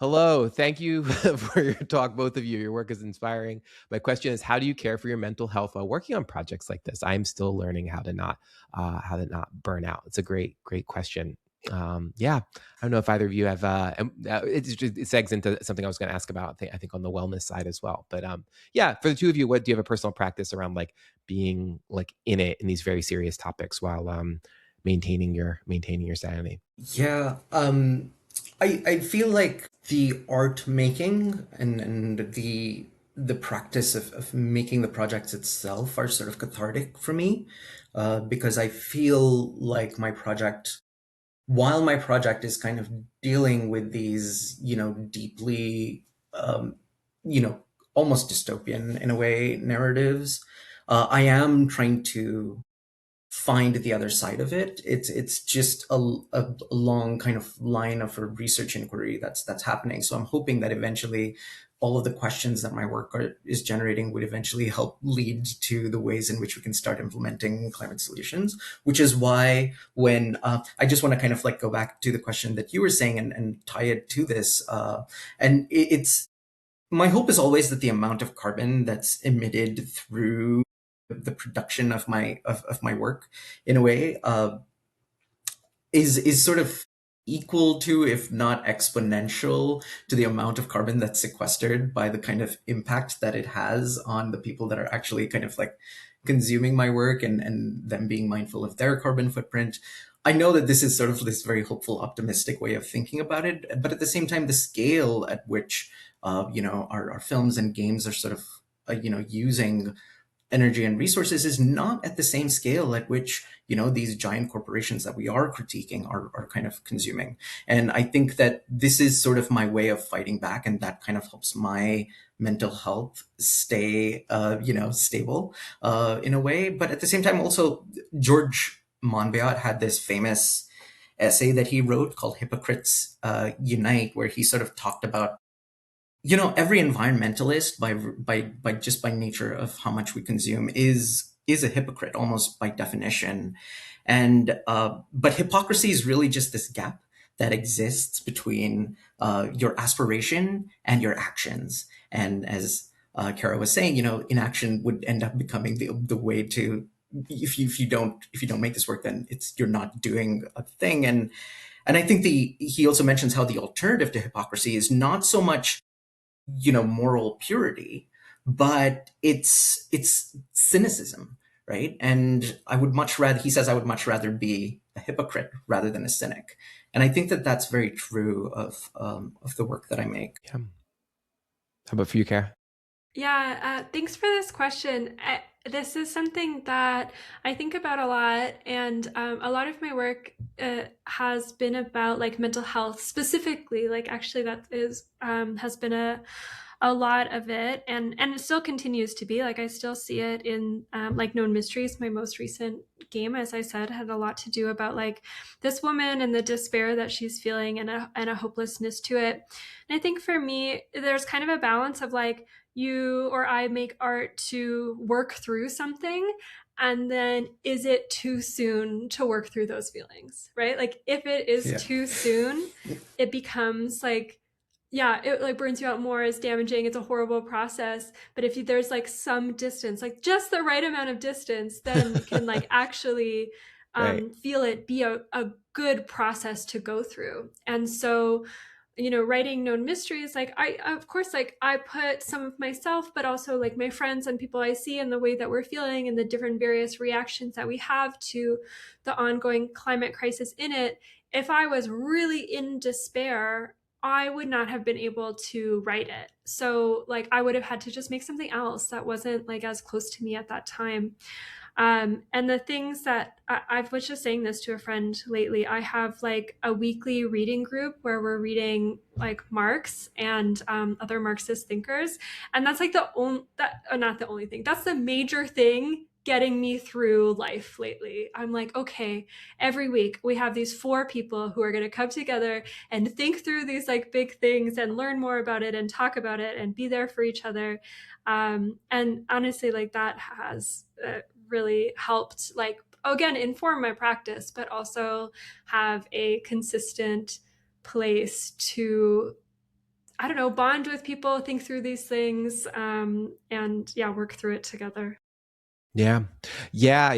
Hello. Thank you for your talk, both of you. Your work is inspiring. My question is, how do you care for your mental health while working on projects like this? I'm still learning how to not burn out. It's a great question. Yeah, I don't know if either of you have. It segs into something I was going to ask about. I think on the wellness side as well. But yeah, for the two of you, what do you have a personal practice around like being like in it in these very serious topics while maintaining your sanity? Yeah, I feel like the art making and the practice of making the projects itself are sort of cathartic for me, because I feel like while my project is kind of dealing with these, deeply, um, you know, almost dystopian in a way narratives, I am trying to find the other side of it. It's just a long kind of line of a research inquiry that's happening. So I'm hoping that eventually all of the questions that my work is generating would eventually help lead to the ways in which we can start implementing climate solutions. Which is why when I just want to kind of like go back to the question that you were saying and tie it to this. It's my hope is always that the amount of carbon that's emitted through the production of my work in a way is sort of equal to, if not exponential to, the amount of carbon that's sequestered by the kind of impact that it has on the people that are actually kind of like consuming my work and them being mindful of their carbon footprint. I know that this is sort of this very hopeful, optimistic way of thinking about it, but at the same time, the scale at which our films and games are sort of using energy and resources is not at the same scale at which these giant corporations that we are critiquing are kind of consuming. And I think that this is sort of my way of fighting back, and that kind of helps my mental health stay stable in a way. But at the same time, also, George Monbiot had this famous essay that he wrote called Hypocrites Unite, where he sort of talked about every environmentalist, by just by nature of how much we consume, is a hypocrite almost by definition. And but hypocrisy is really just this gap that exists between your aspiration and your actions. And as Kara was saying, inaction would end up becoming the way to, if you don't make this work, then you're not doing a thing. And I think he also mentions how the alternative to hypocrisy is not so much moral purity, but it's cynicism, right? And he says, I would much rather be a hypocrite rather than a cynic. And I think that that's very true of the work that I make. Yeah. How about for you, Kara? Yeah, thanks for this question. This is something that I think about a lot, and a lot of my work has been about like mental health specifically. Like, actually, that is has been a lot of it, and it still continues to be. Like, I still see it in like Known Mysteries. My most recent game, as I said, had a lot to do about like this woman and the despair that she's feeling, and a hopelessness to it. And I think for me, there's kind of a balance of like, you or I make art to work through something, and then is it too soon to work through those feelings, right? Like, if it is Yeah. too soon, it becomes like, yeah, it like burns you out more, is damaging, it's a horrible process. But if there's like some distance, like just the right amount of distance, then you can like actually Right. feel it be a good process to go through. And so, writing Known Mysteries, like, I of course, like, I put some of myself, but also like my friends and people I see, and the way that we're feeling and the different various reactions that we have to the ongoing climate crisis in it. If I was really in despair, I would not have been able to write it. So like, I would have had to just make something else that wasn't like as close to me at that time. And the things that I was just saying this to a friend lately, I have like a weekly reading group where we're reading like Marx and other Marxist thinkers. And that's like the only, that, not the only thing, that's the major thing getting me through life lately. I'm like, okay, every week we have these four people who are going to come together and think through these like big things and learn more about it and talk about it and be there for each other. And honestly, like, that has really helped, like, again, inform my practice, but also have a consistent place to I don't know, bond with people, think through these things, and yeah, work through it together. Yeah. Yeah.